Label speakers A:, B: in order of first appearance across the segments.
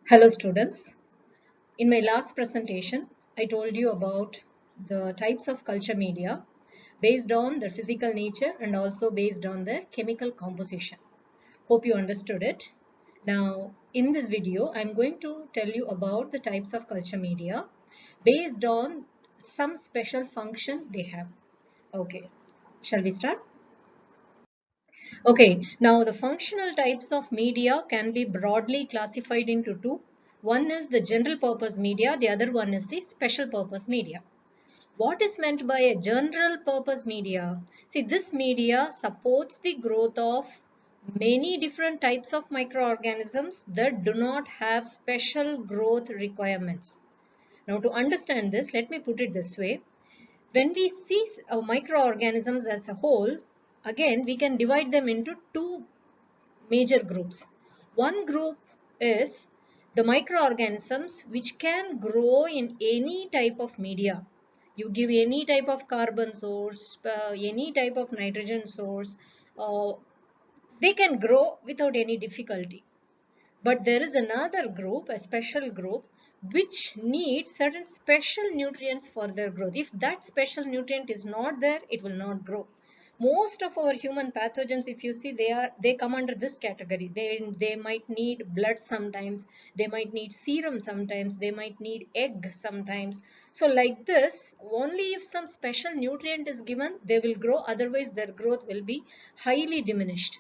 A: Hello students. In my last presentation, I told you about the types of culture media based on their physical nature and also based on their chemical composition. Hope you understood it. Now, in this video, I'm going to tell you about the types of culture media based on some special function they have. Okay, shall we start? Okay, now the functional types of media can be broadly classified into two. One is the general purpose media, the other one is the special purpose media. What is meant by a general purpose media? See, this media supports the growth of many different types of microorganisms that do not have special growth requirements. Now, to understand this, let me put it this way. When we see microorganisms as a whole, again, we can divide them into two major groups. One group is the microorganisms which can grow in any type of media. You give any type of carbon source, any type of nitrogen source, uh, they can grow without any difficulty. But there is another group, a special group, which needs certain special nutrients for their growth. If that special nutrient is not there, it will not grow. Most of our human pathogens, if you see, they come under this category. They might need blood sometimes, they might need serum sometimes, they might need egg sometimes. So like this, only if some special nutrient is given, they will grow. Otherwise, their growth will be highly diminished.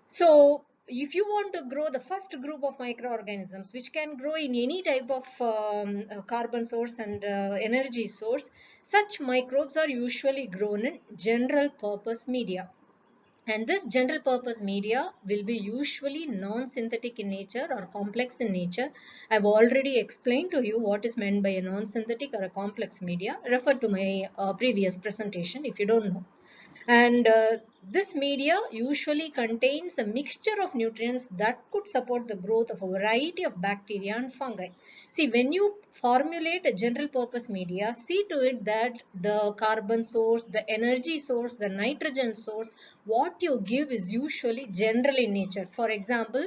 A: So if you want to grow the first group of microorganisms which can grow in any type of carbon source and energy source, such microbes are usually grown in general purpose media. And this general purpose media will be usually non-synthetic in nature or complex in nature. I've already explained to you what is meant by a non-synthetic or a complex media. Refer to my previous presentation if you don't know. And this media usually contains a mixture of nutrients that could support the growth of a variety of bacteria and fungi. See, when you formulate a general purpose media, see to it that the carbon source, the energy source, the nitrogen source, what you give is usually general in nature. For example,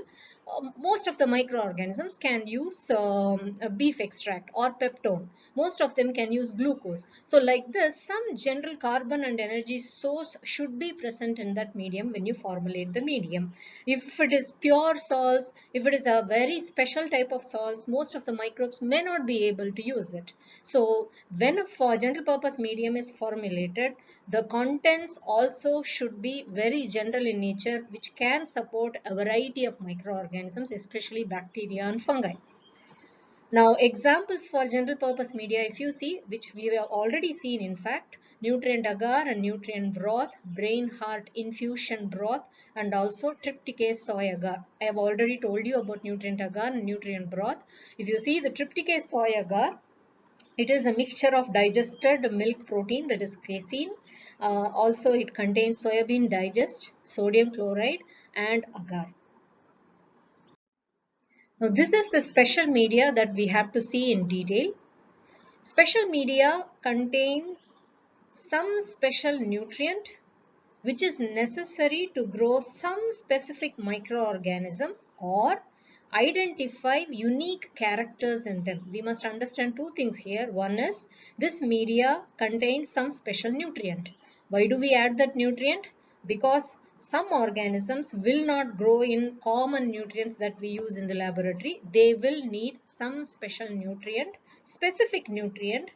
A: most of the microorganisms can use a beef extract or peptone. Most of them can use glucose. So like this, some general carbon and energy source should be present in that medium when you formulate the medium. If it is pure salts, if it is a very special type of salts, most of the microbes may not be able to use it. So when a general purpose medium is formulated, the contents also should be very general in nature, which can support a variety of microorganisms, especially bacteria and fungi. Now, examples for general purpose media, if you see, which we have already seen in fact, nutrient agar and nutrient broth, brain heart infusion broth, and also trypticase soy agar. I have already told you about nutrient agar and nutrient broth. If you see the trypticase soy agar, it is a mixture of digested milk protein, that is casein. Also, it contains soybean digest, sodium chloride, and agar. Now, this is the special media that we have to see in detail. Special media contain some special nutrient which is necessary to grow some specific microorganism or identify unique characters in them. We must understand two things here. One is this media contains some special nutrient. Why do we add that nutrient? Because some organisms will not grow in common nutrients that we use in the laboratory. They will need some special nutrient, specific nutrient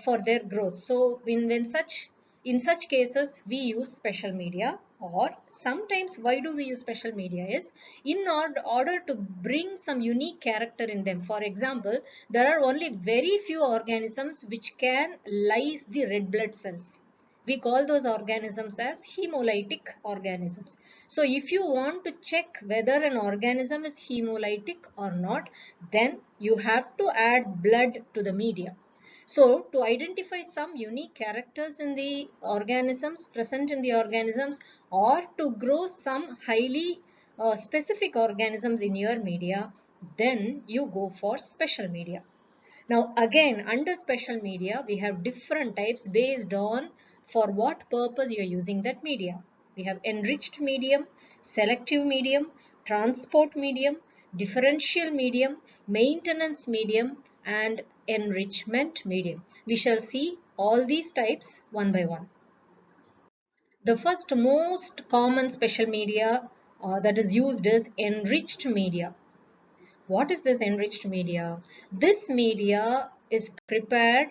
A: for their growth. So in such cases, we use special media, or sometimes why do we use special media is in order to bring some unique character in them. For example, there are only very few organisms which can lyse the red blood cells. We call those organisms as hemolytic organisms. So if you want to check whether an organism is hemolytic or not, then you have to add blood to the media. So to identify some unique characters in the organisms, present in the organisms, or to grow some highly specific organisms in your media, then you go for special media. Now again, under special media, we have different types based on for what purpose you are using that media. We have enriched medium, selective medium, transport medium, differential medium, maintenance medium, and enrichment medium. We shall see all these types one by one. The first most common special media that is used is enriched media. What is this enriched media? This media is prepared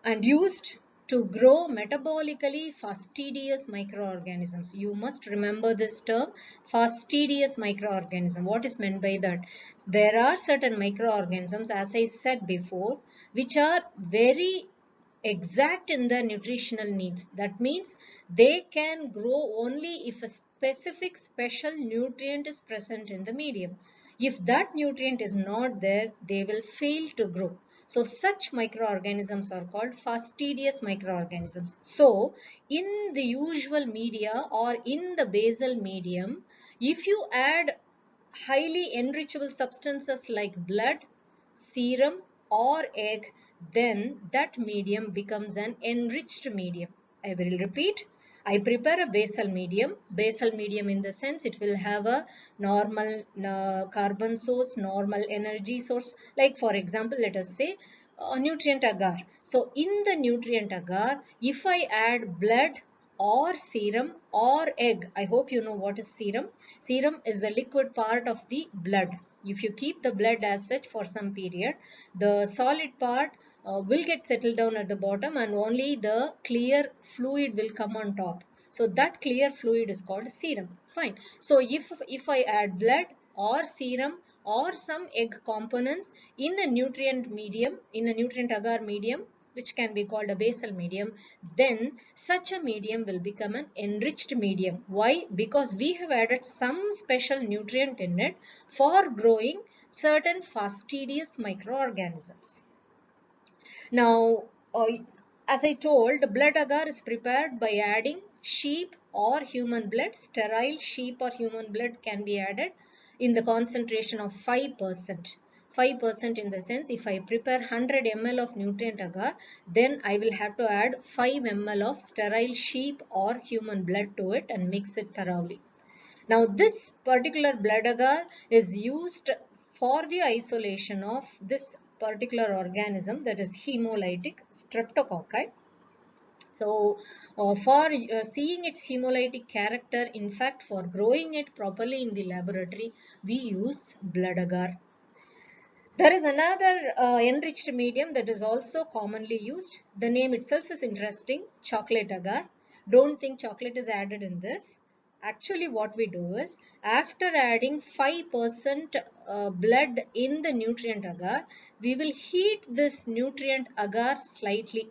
A: and used to grow metabolically fastidious microorganisms. You must remember this term, fastidious microorganism. What is meant by that? There are certain microorganisms, as I said before, which are very exact in their nutritional needs. That means they can grow only if a specific special nutrient is present in the medium. If that nutrient is not there, they will fail to grow. So such microorganisms are called fastidious microorganisms. So in the usual media or in the basal medium, if you add highly enrichable substances like blood, serum or egg, then that medium becomes an enriched medium. I will repeat. I prepare a basal medium. Basal medium in the sense it will have a normal carbon source, normal energy source. Like for example, let us say nutrient agar. So in the nutrient agar, if I add blood or serum or egg, I hope you know what is serum. Serum is the liquid part of the blood. If you keep the blood as such for some period, the solid part will get settled down at the bottom and only the clear fluid will come on top. So that clear fluid is called serum. Fine. So if I add blood or serum or some egg components in a nutrient medium, in a nutrient agar medium, which can be called a basal medium, then such a medium will become an enriched medium. Why? Because we have added some special nutrient in it for growing certain fastidious microorganisms. Now, as I told, blood agar is prepared by adding sheep or human blood. Sterile sheep or human blood can be added in the concentration of 5%. 5% in the sense, if I prepare 100 ml of nutrient agar, then I will have to add 5 ml of sterile sheep or human blood to it and mix it thoroughly. Now this particular blood agar is used for the isolation of this particular organism, that is hemolytic streptococci. So for seeing its hemolytic character, in fact for growing it properly in the laboratory, we use blood agar. There is another enriched medium that is also commonly used. The name itself is interesting, chocolate agar. Don't think chocolate is added in this. Actually what we do is, after adding 5% blood in the nutrient agar, we will heat this nutrient agar slightly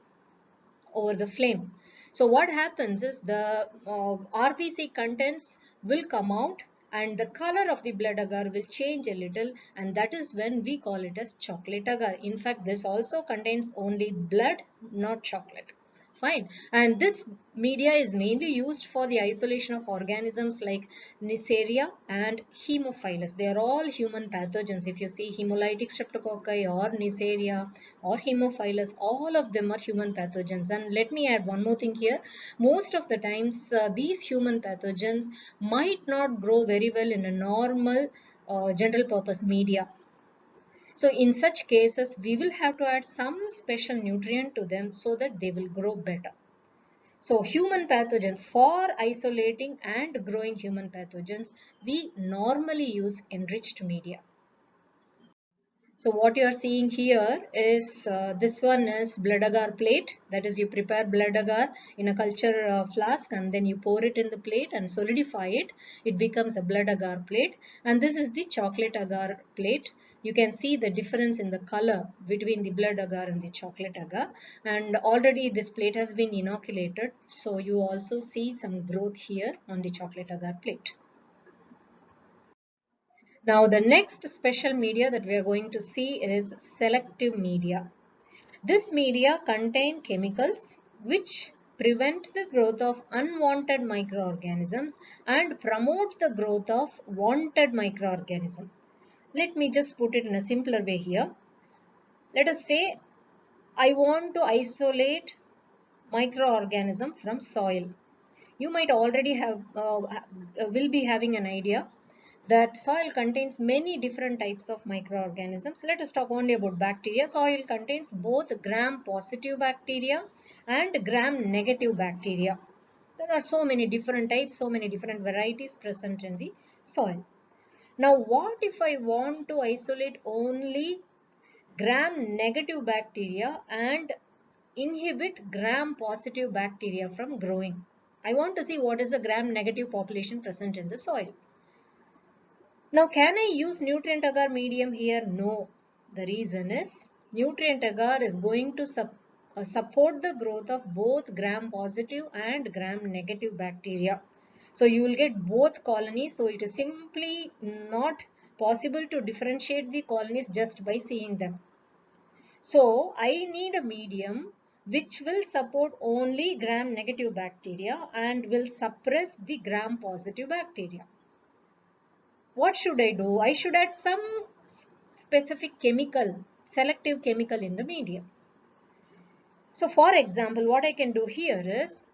A: over the flame. So what happens is the RBC contents will come out and the color of the blood agar will change a little, and that is when we call it as chocolate agar. In fact, this also contains only blood, not chocolate. Fine. And this media is mainly used for the isolation of organisms like Neisseria and Haemophilus. They are all human pathogens. If you see hemolytic streptococci or Neisseria or Haemophilus, all of them are human pathogens. And let me add one more thing here. Most of the times, these human pathogens might not grow very well in a normal general purpose media. So in such cases, we will have to add some special nutrient to them so that they will grow better. So human pathogens, for isolating and growing human pathogens, we normally use enriched media. So what you are seeing here is this one is blood agar plate. That is, you prepare blood agar in a culture flask and then you pour it in the plate and solidify it. It becomes a blood agar plate. And this is the chocolate agar plate. You can see the difference in the color between the blood agar and the chocolate agar. And already this plate has been inoculated. So you also see some growth here on the chocolate agar plate. Now the next special media that we are going to see is selective media. This media contain chemicals which prevent the growth of unwanted microorganisms and promote the growth of wanted microorganisms. Let me just put it in a simpler way here. Let us say I want to isolate microorganism from soil. You might already have will be having an idea that soil contains many different types of microorganisms. Let us talk only about bacteria. Soil contains both gram-positive bacteria and gram-negative bacteria. There are so many different types, so many different varieties present in the soil. Now, what if I want to isolate only gram-negative bacteria and inhibit gram-positive bacteria from growing? I want to see what is the gram-negative population present in the soil. Now, can I use nutrient agar medium here? No. The reason is nutrient agar is going to support the growth of both gram-positive and gram-negative bacteria. So you will get both colonies. So it is simply not possible to differentiate the colonies just by seeing them. So I need a medium which will support only gram-negative bacteria and will suppress the gram-positive bacteria. What should I do? I should add some specific chemical, selective chemical in the medium. So for example, what I can do here is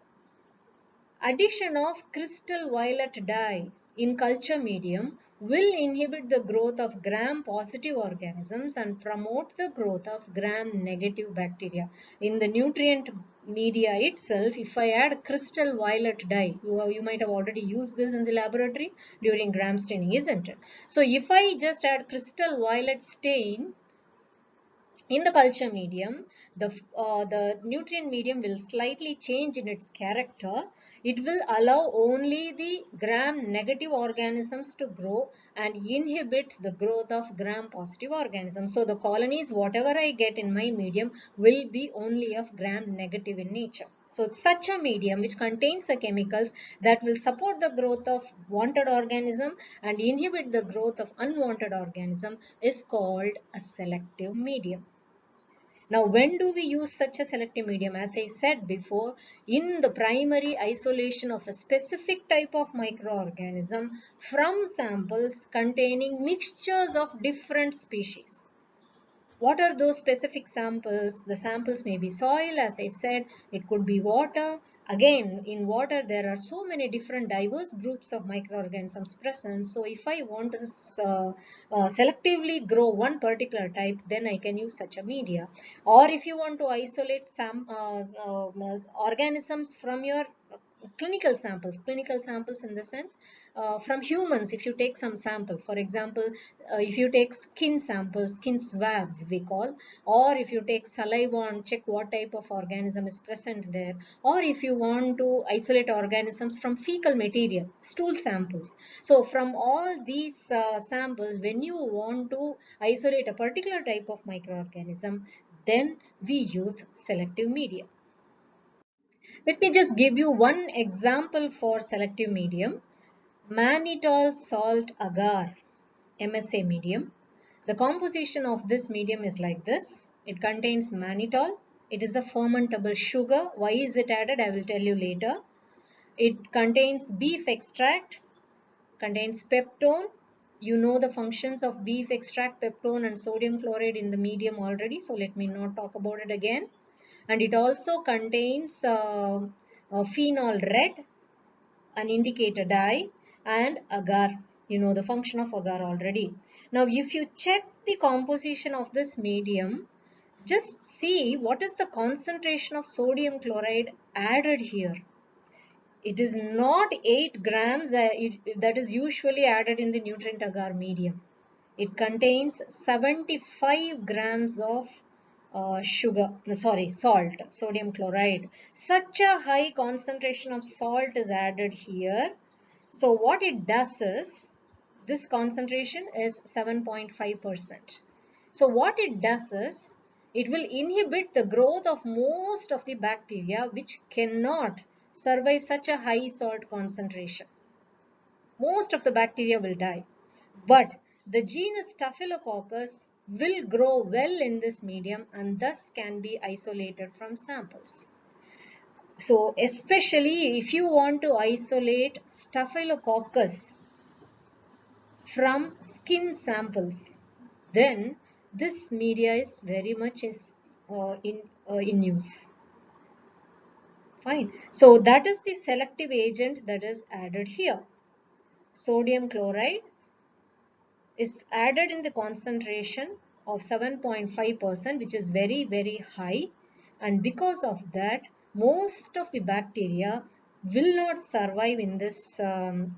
A: addition of crystal violet dye in culture medium will inhibit the growth of gram-positive organisms and promote the growth of gram-negative bacteria. In the nutrient media itself, if I add crystal violet dye, you might have already used this in the laboratory during gram staining, isn't it? So if I just add crystal violet stain in the culture medium, the nutrient medium will slightly change in its character. It will allow only the gram-negative organisms to grow and inhibit the growth of gram-positive organisms. So the colonies, whatever I get in my medium, will be only of gram-negative in nature. So such a medium which contains the chemicals that will support the growth of wanted organism and inhibit the growth of unwanted organism is called a selective medium. Now, when do we use such a selective medium? As I said before, in the primary isolation of a specific type of microorganism from samples containing mixtures of different species. What are those specific samples? The samples may be soil, as I said, it could be water. Again, in water, there are so many different diverse groups of microorganisms present. So if I want to selectively grow one particular type, then I can use such a media. Or if you want to isolate some organisms from your clinical samples in the sense from humans, if you take some sample, for example, if you take skin samples, skin swabs we call, or if you take saliva and check what type of organism is present there, or if you want to isolate organisms from fecal material, stool samples. So from all these samples, when you want to isolate a particular type of microorganism, then we use selective media. Let me just give you one example for selective medium. Mannitol salt agar, MSA medium. The composition of this medium is like this. It contains mannitol. It is a fermentable sugar. Why is it added? I will tell you later. It contains beef extract, contains peptone. You know the functions of beef extract, peptone and sodium chloride in the medium already. So let me not talk about it again. And it also contains phenol red, an indicator dye, and agar. You know the function of agar already. Now if you check the composition of this medium, just see what is the concentration of sodium chloride added here. It is not 8 grams that is usually added in the nutrient agar medium. It contains 75 grams of salt, sodium chloride. Such a high concentration of salt is added here. So what it does is, this concentration is 7.5%. So what it does is, it will inhibit the growth of most of the bacteria which cannot survive such a high salt concentration. Most of the bacteria will die. But the genus Staphylococcus will grow well in this medium and thus can be isolated from samples. So especially if you want to isolate Staphylococcus from skin samples, then this media is very much in use. Fine. So that is the selective agent that is added here. Sodium chloride is added in the concentration of 7.5%, which is very, very high. And because of that, most of the bacteria will not survive in this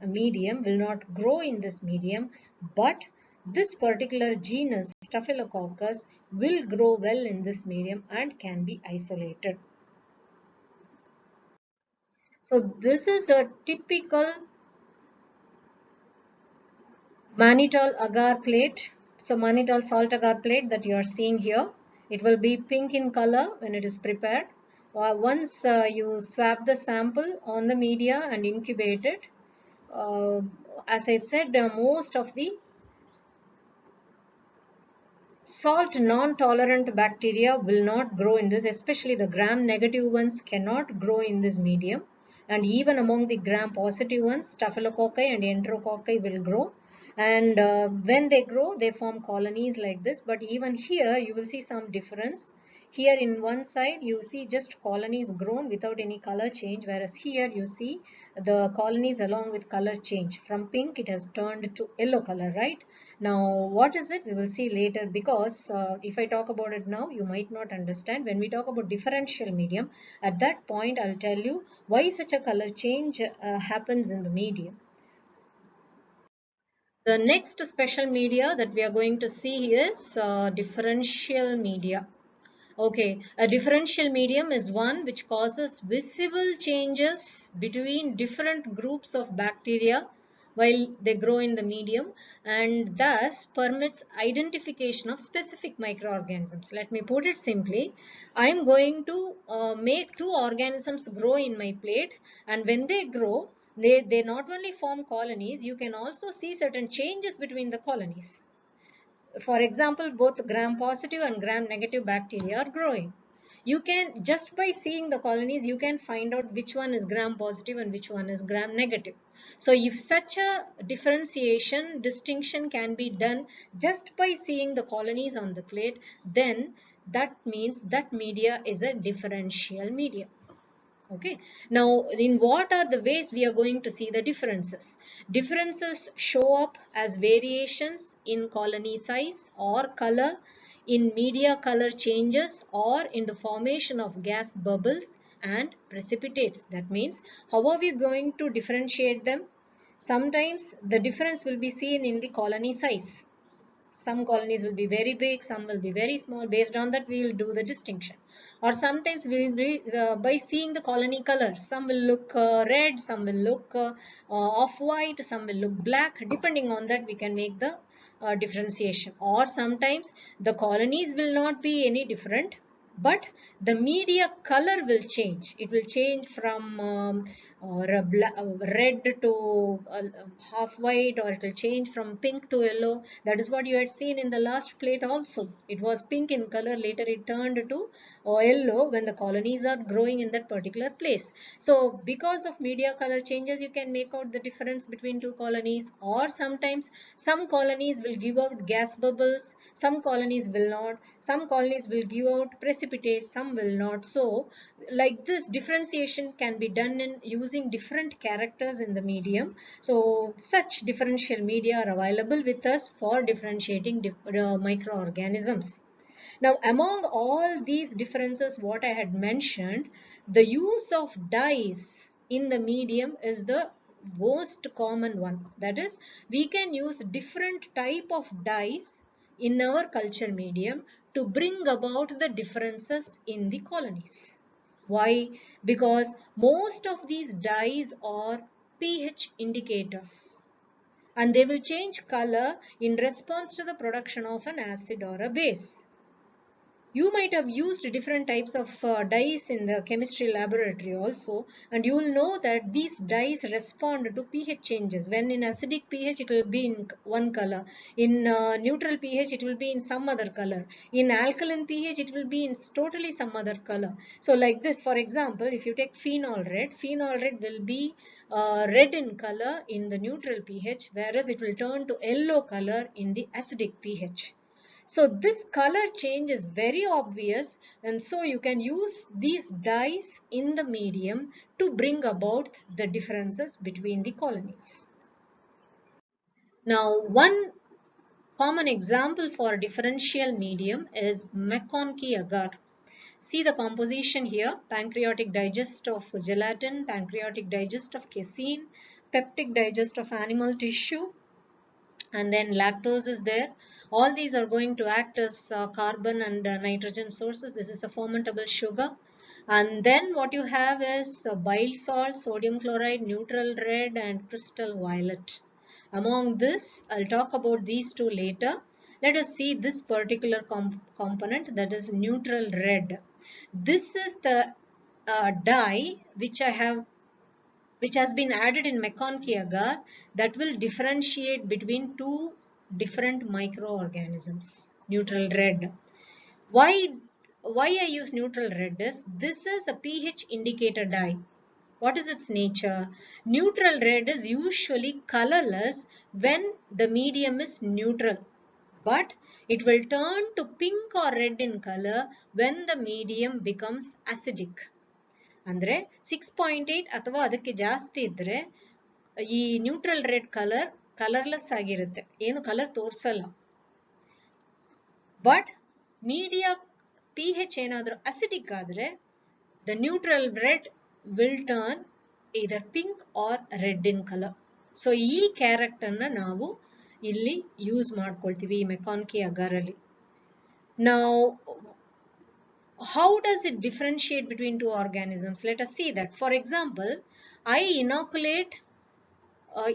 A: medium, will not grow in this medium, but this particular genus Staphylococcus will grow well in this medium and can be isolated. So this is a typical mannitol agar plate. So mannitol salt agar plate that you are seeing here, it will be pink in color when it is prepared. Once you swab the sample on the media and incubate it, as I said, most of the salt non-tolerant bacteria will not grow in this, especially the gram-negative ones cannot grow in this medium. And even among the gram-positive ones, staphylococci and enterococci will grow. And when they grow, they form colonies like this. But even here, you will see some difference. Here in one side, you see just colonies grown without any color change, whereas here you see the colonies along with color change. From pink, it has turned to yellow color, right? Now, what is it? We will see later, because if I talk about it now, you might not understand. When we talk about differential medium, at that point, I'll tell you why such a color change happens in the medium. The next special media that we are going to see is differential media. Okay, a differential medium is one which causes visible changes between different groups of bacteria while they grow in the medium, and thus permits identification of specific microorganisms. Let me put it simply. I am going to make two organisms grow in my plate, and when they grow, they not only form colonies, you can also see certain changes between the colonies. For example, both gram-positive and gram-negative bacteria are growing. You can, just by seeing the colonies, you can find out which one is gram-positive and which one is gram-negative. So if such a distinction can be done just by seeing the colonies on the plate, then that means that media is a differential media. Okay, now in what are the ways we are going to see the differences? Differences show up as variations in colony size or color, in media color changes, or in the formation of gas bubbles and precipitates. That means, how are we going to differentiate them? Sometimes the difference will be seen in the colony size. Some colonies will be very big, some will be very small. Based on that, we will do the distinction. Or sometimes we will be by seeing the colony color. Some will look red, some will look off-white, some will look black. Depending on that, we can make the differentiation. Or sometimes the colonies will not be any different, but the media color will change. It will change from red to half white, or it will change from pink to yellow. That is what you had seen in the last plate also. It was pink in color, later it turned to yellow when the colonies are growing in that particular place. So because of media color changes, you can make out the difference between two colonies. Or sometimes some colonies will give out gas bubbles, some colonies will not, some colonies will give out precipitates, some will not. So like this, differentiation can be done in using different characters in the medium. So such differential media are available with us for differentiating microorganisms. Now, among all these differences, what I had mentioned, the use of dyes in the medium is the most common one. That is, we can use different type of dyes in our culture medium to bring about the differences in the colonies. Why? Because most of these dyes are pH indicators, and they will change color in response to the production of an acid or a base. You might have used different types of dyes in the chemistry laboratory also, and you will know that these dyes respond to pH changes. When in acidic pH, it will be in one color. In neutral pH, it will be in some other color. In alkaline pH, it will be in totally some other color. So like this, for example, if you take phenol red will be red in color in the neutral pH, whereas it will turn to yellow color in the acidic pH. So this color change is very obvious, and so you can use these dyes in the medium to bring about the differences between the colonies. Now, one Common example for differential medium is McConkey agar. See the composition here: pancreatic digest of gelatin, pancreatic digest of casein, peptic digest of animal tissue, and then lactose is there. All these are going to act as carbon and nitrogen sources. This is a fermentable sugar. And then what you have is bile salt, sodium chloride, neutral red, and crystal violet. Among this, I'll talk about these two later. Let us see this particular component, that is neutral red. This is the dye which has been added in McConkey agar that will differentiate between two different microorganisms. Neutral red. Why I use neutral red is this is a pH indicator dye. What is its nature? Neutral red is usually colorless when the medium is neutral, but it will turn to pink or red in color when the medium becomes acidic. ಅಂದ್ರೆ 6.8 ಅಥವಾ ಅದಕ್ಕೆ ಜಾಸ್ತಿ ಇದ್ರೆ ಈ neutral red colourless ಆಗಿರುತ್ತೆ, ಏನು colour ತೋರಿಸಲ್ಲ. But media pH ಏನಾದರೂ acidic ಆದರೆ the neutral red will turn either pink or red in color. So ಈ ಕ್ಯಾರೆಕ್ಟರ್ನ ನಾವು ಇಲ್ಲಿ ಯೂಸ್ ಮಾಡ್ಕೊಳ್ತೀವಿ ಈ McConkey agar ಅಲ್ಲಿ. Now, how does it differentiate between two organisms? Let us see that. For example, I inoculate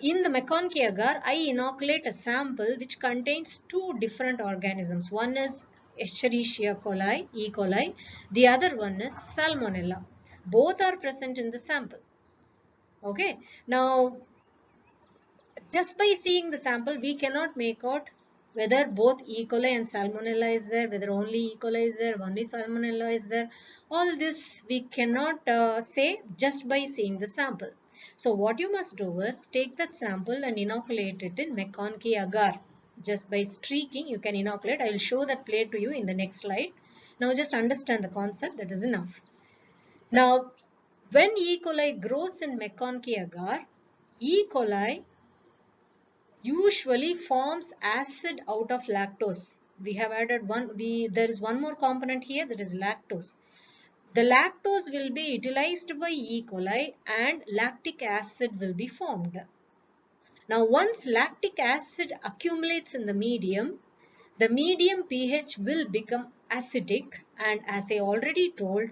A: in the McConkey agar, I inoculate a sample which contains two different organisms. One is Escherichia coli, E. coli. The other one is Salmonella. Both are present in the sample. Okay. Now, just by seeing the sample, we cannot make out whether both E. coli and Salmonella is there, whether only E. coli is there, only Salmonella is there. All this we cannot say just by seeing the sample. So what you must do is take that sample and inoculate it in McConkey agar. Just by streaking you can inoculate. I will show that plate to you in the next slide. Now just understand the concept, that is enough. Now when E. coli grows in McConkey agar, E. coli usually forms acid out of lactose. We have added there is one more component here, that is lactose. The lactose will be utilized by E. coli and lactic acid will be formed. Now once lactic acid accumulates in the medium pH will become acidic, and as I already told,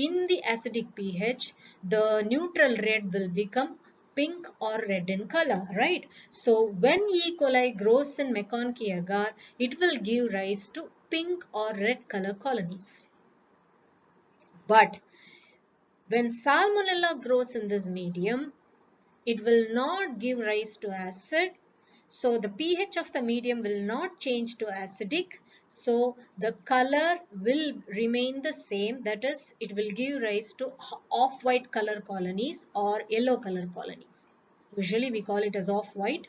A: in the acidic pH the neutral red will become pink or red in color, right? So when E. coli grows in McConkey agar, it will give rise to pink or red color colonies. But when Salmonella grows in this medium, it will not give rise to acid. So the pH of the medium will not change to acidic. So the color will remain the same. That is, it will give rise to off-white color colonies or yellow color colonies. Usually we call it as off-white.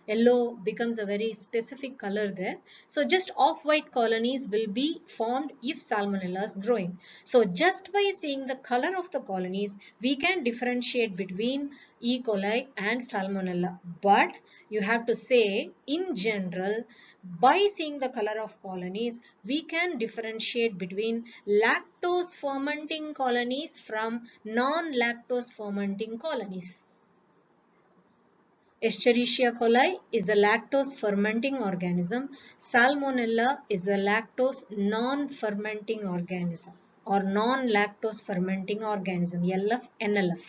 A: Yellow becomes a very specific color there. So just off-white colonies will be formed if Salmonella is growing. So just by seeing the color of the colonies, we can differentiate between E. coli and Salmonella. But you have to say, in general, by seeing the color of colonies, we can differentiate between lactose fermenting colonies from non-lactose fermenting colonies. Escherichia coli is a lactose fermenting organism. Salmonella is a lactose non-fermenting organism or non-lactose fermenting organism, LF, NLF.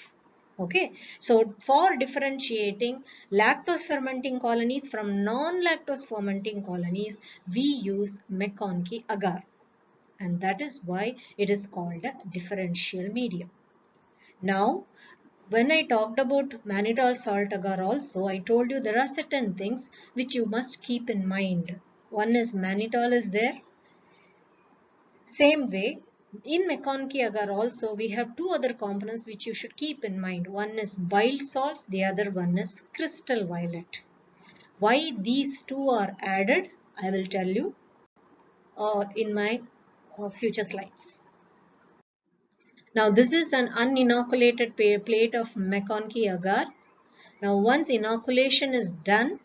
A: Okay, so for differentiating lactose fermenting colonies from non-lactose fermenting colonies, we use McConkey agar, and that is why it is called a differential medium. Now, when I talked about mannitol salt agar also, I told you there are certain things which you must keep in mind. One is mannitol is there. Same way, in McConkey agar also, we have two other components which you should keep in mind. One is bile salts, the other one is crystal violet. Why these two are added, I will tell you in my future slides. Now this is an uninoculated plate of McConkey agar. Now once inoculation is done,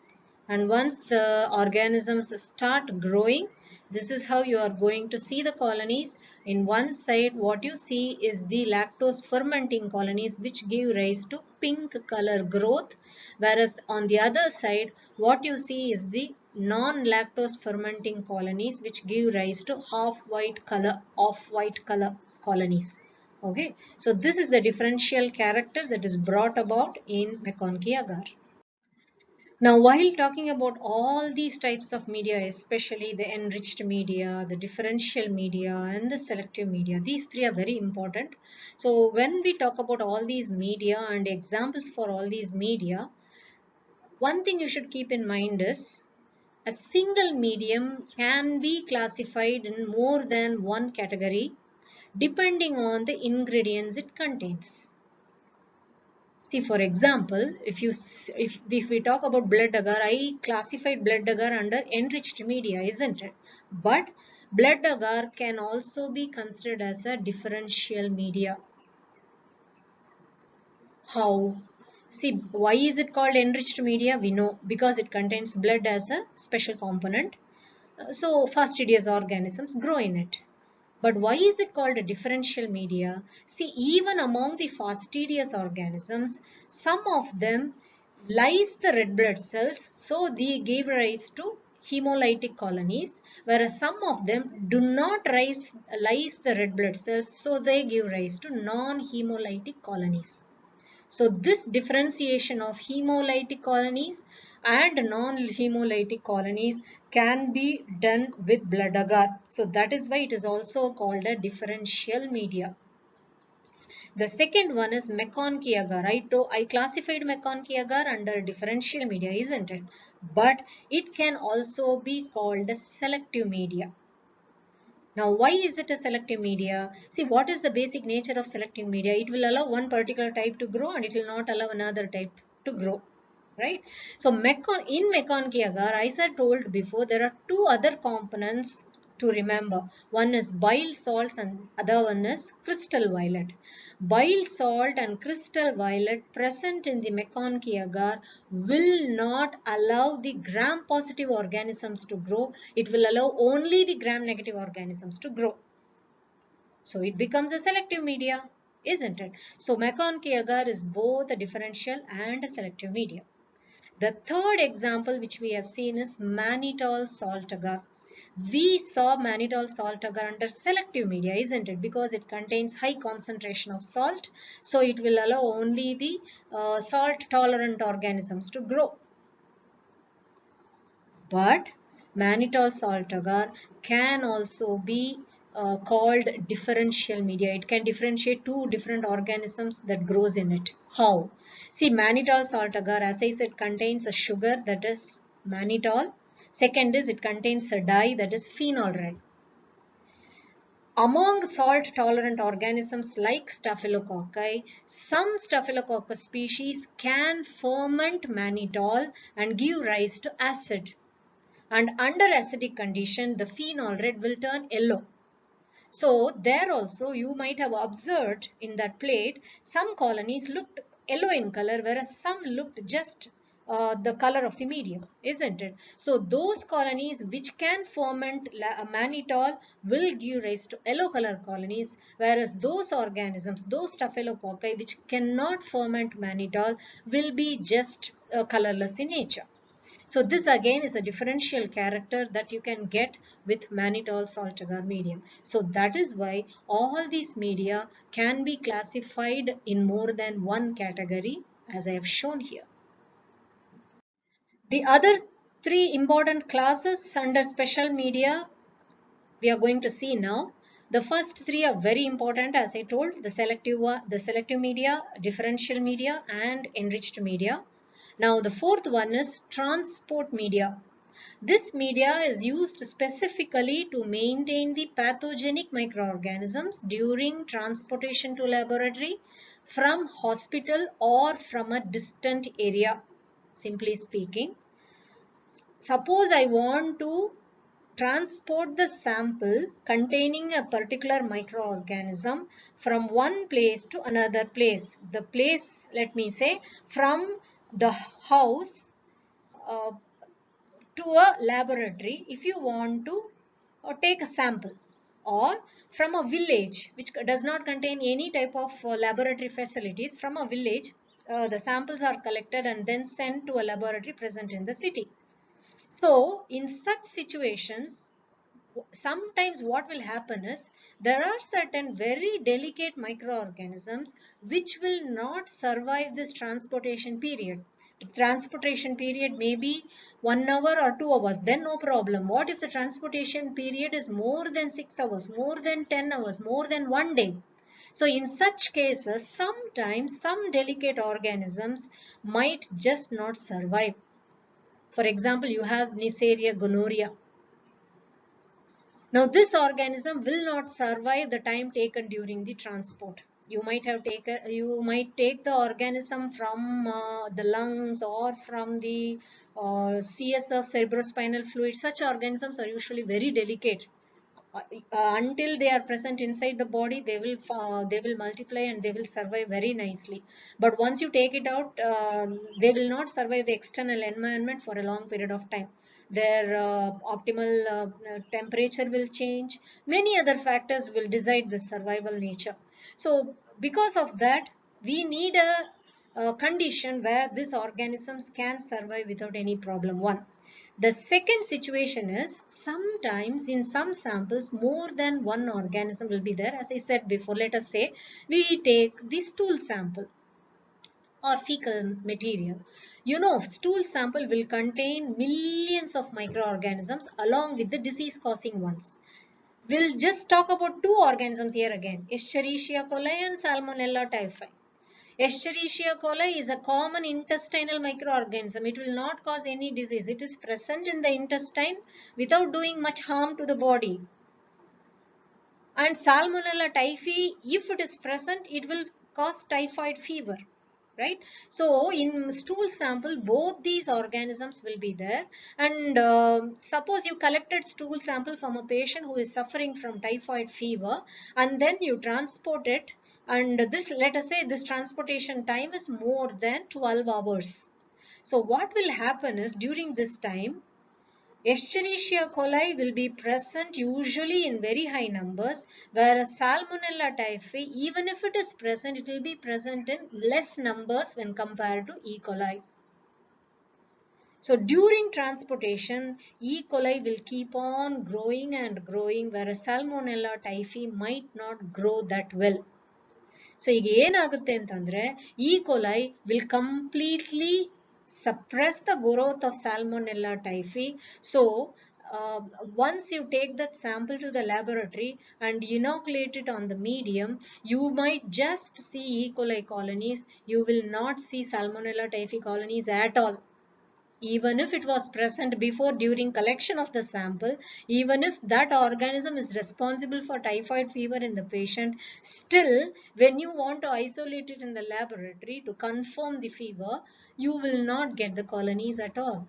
A: And once the organisms start growing, this is how you are going to see the colonies. In one side, what you see is the lactose fermenting colonies, which give rise to pink color growth, whereas on the other side, what you see is the non-lactose fermenting colonies, which give rise to off-white color colonies. Okay, so this is the differential character that is brought about in McConkey agar. Now, while talking about all these types of media, especially the enriched media, the differential media, and the selective media, these three are very important. So, when we talk about all these media and examples for all these media, one thing you should keep in mind is a single medium can be classified in more than one category depending on the ingredients it contains. See, for example, if we talk about blood agar, I classified blood agar under enriched media, isn't it? But blood agar can also be considered as a differential media. How? See, why is it called enriched media? We know because it contains blood as a special component. So fastidious organisms grow in it. But why is it called a differential media? See, even among the fastidious organisms, some of them lyse the red blood cells, so they give rise to hemolytic colonies, whereas some of them do not lyse the red blood cells, so they give rise to non-hemolytic colonies. So this differentiation of hemolytic colonies and non-hemolytic colonies can be done with blood agar. So that is why it is also called a differential media. The second one is McConkey agar. I classified McConkey agar under differential media, isn't it? But it can also be called a selective media. Now, why is it a selective media? See, what is the basic nature of selective media? It will allow one particular type to grow and it will not allow another type to grow, right? So, in McConkey agar, as I told before, there are two other components to remember. One is bile salts and other one is crystal violet. Bile salt and crystal violet present in the McConkey agar will not allow the gram-positive organisms to grow. It will allow only the gram-negative organisms to grow. So it becomes a selective media, isn't it? So McConkey agar is both a differential and a selective media. The third example which we have seen is mannitol salt agar. We saw mannitol salt agar under selective media, isn't it? Because it contains high concentration of salt, so it will allow only the salt tolerant organisms to grow. But mannitol salt agar can also be called differential media. It can differentiate two different organisms that grows in it. How? See, mannitol salt agar, as I said, contains a sugar that is mannitol. Second is it contains a dye that is phenol red. Among salt-tolerant organisms like Staphylococci, some Staphylococcus species can ferment mannitol and give rise to acid. And under acidic condition, the phenol red will turn yellow. So there also you might have observed in that plate, some colonies looked yellow in color, whereas some looked just the color of the medium, isn't it? So those colonies which can ferment mannitol will give rise to yellow color colonies, whereas those organisms, those Staphylococci which cannot ferment mannitol will be just colorless in nature. So this again is a differential character that you can get with mannitol salt agar medium. So that is why all these media can be classified in more than one category as I have shown here. The other three important classes under special media we are going to see now. The first three are very important, as I told, the selective media, differential media, and enriched media. Now the fourth one is transport media. This media is used specifically to maintain the pathogenic microorganisms during transportation to laboratory from hospital or from a distant area. Simply speaking, suppose I want to transport the sample containing a particular microorganism from one place to another place. The place, let me say, from the house to a laboratory if you want to take a sample, or from a village which does not contain any type of laboratory facilities, from a village the samples are collected and then sent to a laboratory present in the city. So in such situations, sometimes what will happen is there are certain very delicate microorganisms which will not survive this transportation period. The transportation period may be 1 hour or 2 hours, then no problem. What if the transportation period is more than 6 hours, more than 10 hours, more than 1 day? So in such cases, sometimes some delicate organisms might just not survive. For example, you have Neisseria gonorrhea. Now this organism will not survive the time taken during the transport. You might take the organism from the lungs or from the CSF, cerebrospinal fluid. Such organisms are usually very delicate. Until they are present inside the body, they will multiply and they will survive very nicely. But once you take it out, they will not survive the external environment for a long period of time. Their optimal temperature will change. Many other factors will decide the survival nature. So because of that, we need a condition where these organisms can survive without any problem. One. The second situation is sometimes in some samples more than one organism will be there. As I said before, let us say we take the stool sample or fecal material. You know, stool sample will contain millions of microorganisms along with the disease causing ones. We'll just talk about two organisms here again, Escherichia coli and Salmonella typhi. Escherichia coli is a common intestinal microorganism. It will not cause any disease. It is present in the intestine without doing much harm to the body. And Salmonella typhi, if it is present, it will cause typhoid fever. Right? So in stool sample, both these organisms will be there. And suppose you collected stool sample from a patient who is suffering from typhoid fever, and then you transport it, and this, let us say this transportation time is more than 12 hours. So what will happen is during this time, Escherichia coli will be present usually in very high numbers, whereas Salmonella typhi, even if it is present, it will be present in less numbers when compared to E. coli. So during transportation, E. coli will keep on growing and growing, whereas Salmonella typhi might not grow that well. So ಈಗ ಏನಾಗುತ್ತೆ ಅಂತಂದ್ರೆ E. coli will completely suppress the growth of Salmonella typhi. So once you take that sample to the laboratory and inoculate it on the medium, you might just see E. coli colonies. You will not see Salmonella typhi colonies at all. Even if it was present before during collection of the sample, even if that organism is responsible for typhoid fever in the patient, still when you want to isolate it in the laboratory to confirm the fever, you will not get the colonies at all.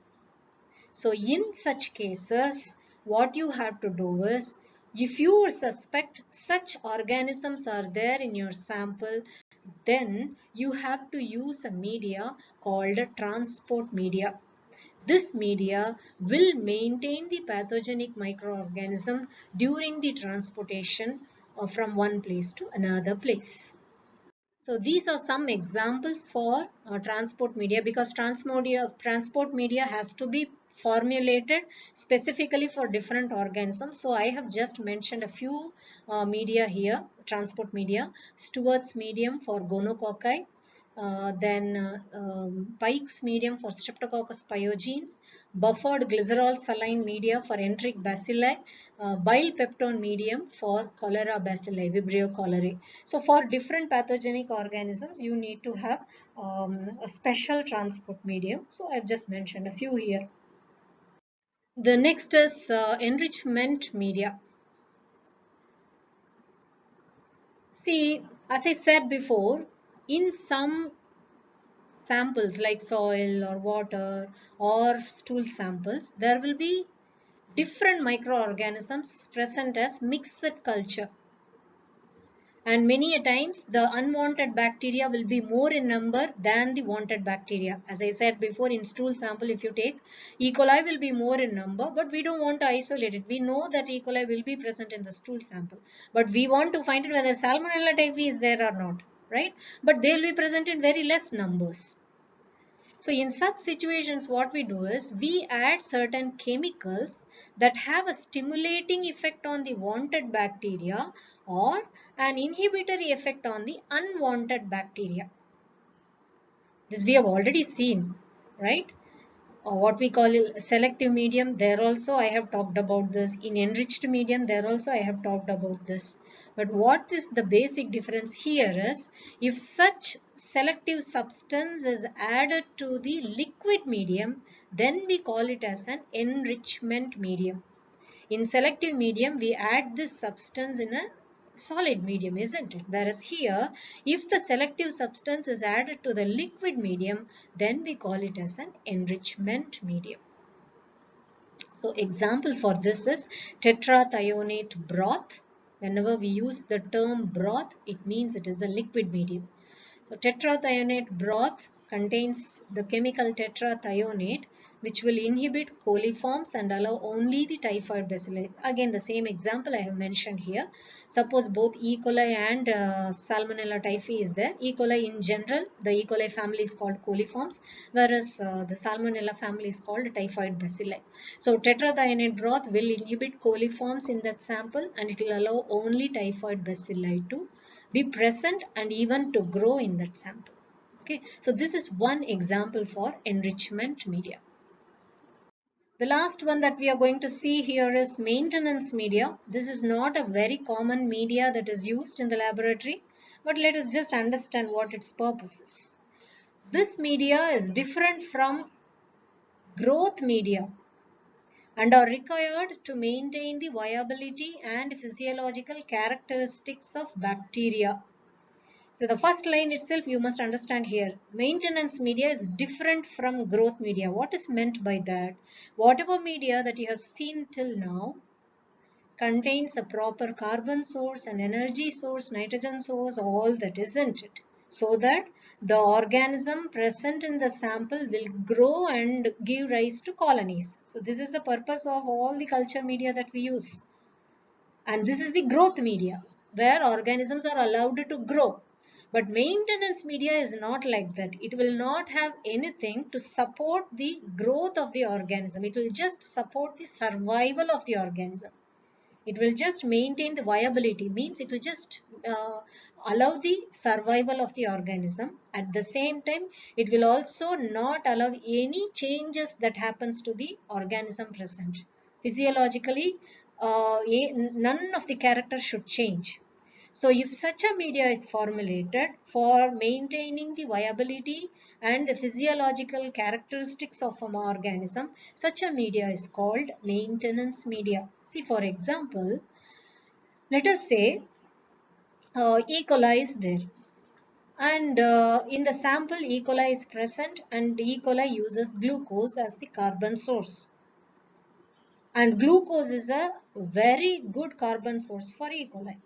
A: So in such cases, what you have to do is, if you suspect such organisms are there in your sample, then you have to use a media called a transport media. This media will maintain the pathogenic microorganism during the transportation from one place to another place. So these are some examples for transport media, because transport media has to be formulated specifically for different organisms. So I have just mentioned a few media here, transport media. Stewart's medium for gonococci, Pike's medium for Streptococcus pyogenes, buffered glycerol saline media for enteric bacilli, bile peptone medium for cholera bacilli, Vibrio cholerae. So for different pathogenic organisms, you need to have a special transport medium. So I've just mentioned a few here. The next is enrichment media. See, as I said before, in some samples like soil or water or stool samples, there will be different microorganisms present as mixed culture. And many a times the unwanted bacteria will be more in number than the wanted bacteria. As I said before, in stool sample, if you take, E. coli will be more in number, but we don't want to isolate it. We know that E. coli will be present in the stool sample, but we want to find it whether Salmonella typhi is there or not, right? But they will be present in very less numbers. So in such situations, what we do is we add certain chemicals that have a stimulating effect on the wanted bacteria or an inhibitory effect on the unwanted bacteria. This we have already seen, right? What we call selective medium, there also I have talked about this. In enriched medium, there also I have talked about this. But what is the basic difference here is, if such selective substance is added to the liquid medium, then we call it as an enrichment medium. In selective medium, we add this substance in a solid medium, isn't it? Whereas here, if the selective substance is added to the liquid medium, then we call it as an enrichment medium. So example for this is tetrathionate broth. Whenever we use the term broth, it means it is a liquid medium. So tetrathionate broth contains the chemical tetrathionate, which will inhibit coliforms and allow only the typhoid bacilli. Again, the same example I have mentioned here. Suppose both E. coli and Salmonella typhi is there. E. coli in general, the E. coli family is called coliforms, whereas the Salmonella family is called typhoid bacilli. So tetrathionate broth will inhibit coliforms in that sample, and it will allow only typhoid bacilli to be present and even to grow in that sample. Okay, so this is one example for enrichment media. The last one that we are going to see here is maintenance media. This is not a very common media that is used in the laboratory, but let us just understand what its purpose is. This media is different from growth media and are required to maintain the viability and physiological characteristics of bacteria. So the first line itself you must understand here. Maintenance media is different from growth media. What is meant by that? Whatever media that you have seen till now contains a proper carbon source, an energy source, nitrogen source, all that, isn't it? So that the organism present in the sample will grow and give rise to colonies. So this is the purpose of all the culture media that we use. And this is the growth media, where organisms are allowed to grow. But maintenance media is not like that. It will not have anything to support the growth of the organism. It will just support the survival of the organism. It will just maintain the viability, means it will just allow the survival of the organism. At the same time, it will also not allow any changes that happens to the organism present. Physiologically, none of the characters should change. So if such a media is formulated for maintaining the viability and the physiological characteristics of an organism, such a media is called maintenance media. See, for example, let us say E. coli is there, and in the sample E. coli is present, and E. coli uses glucose as the carbon source. And glucose is a very good carbon source for E. coli.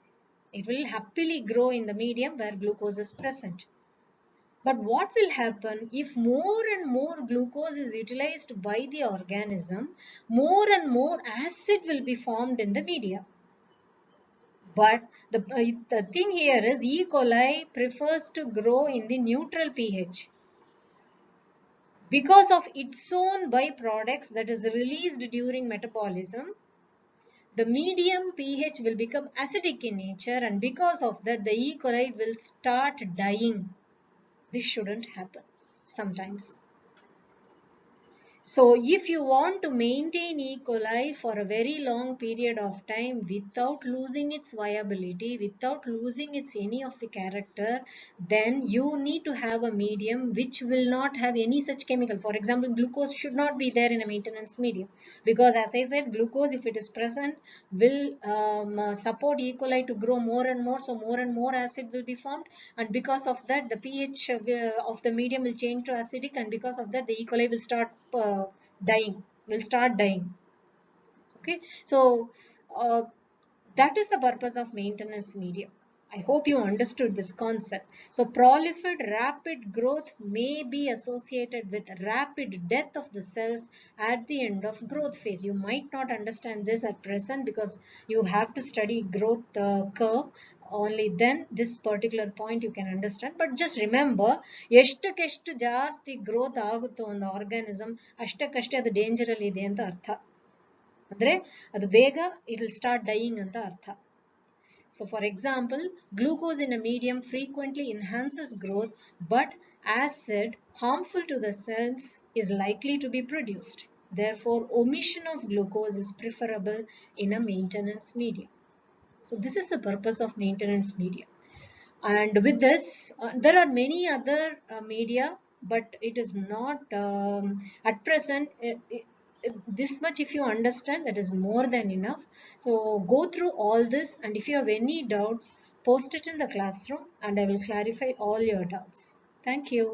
A: It will happily grow in the medium where glucose is present. But what will happen if more and more glucose is utilized by the organism, more and more acid will be formed in the media. But the thing here is E. coli prefers to grow in the neutral pH. Because of its own byproducts that is released during metabolism, the medium pH will become acidic in nature, and because of that the E. coli will start dying. This shouldn't happen sometimes. So if you want to maintain E. coli for a very long period of time without losing its viability, without losing its any of the character, then you need to have a medium which will not have any such chemical. For example, glucose should not be there in a maintenance medium, because as I said, glucose, if it is present, will support E. coli to grow more and more. So more and more acid will be formed, and because of that the pH of the medium will change to acidic, and because of that the E. coli will start dying. Okay, so that is the purpose of maintenance medium. I hope you understood this concept. So proliferate rapid growth may be associated with rapid death of the cells at the end of growth phase. You might not understand this at present because you have to study growth curve. Only then this particular point you can understand. But just remember, ಎಷ್ಟಕ್ಕೆಷ್ಟು ಜಾಸ್ತಿ growth ಆಗುತ್ತೋ ಒಂದು organism ಅಷ್ಟಕ್ಕಷ್ಟೇ ಅದು danger ಅಲ್ಲಿ ಇದೆ ಅಂತ ಅರ್ಥ. ಅಂದ್ರೆ ಅದು ಬೇಗ it will start dying ಅಂತ ಅರ್ಥ. So for example, glucose in a medium frequently enhances growth, but as said, harmful to the cells is likely to be produced. Therefore, omission of glucose is preferable in a maintenance medium. So this is the purpose of maintenance media. And with this, there are many other media, but it is not at present. This much if you understand, that is more than enough. So go through all this, and if you have any doubts, post it in the classroom and I will clarify all your doubts. Thank you.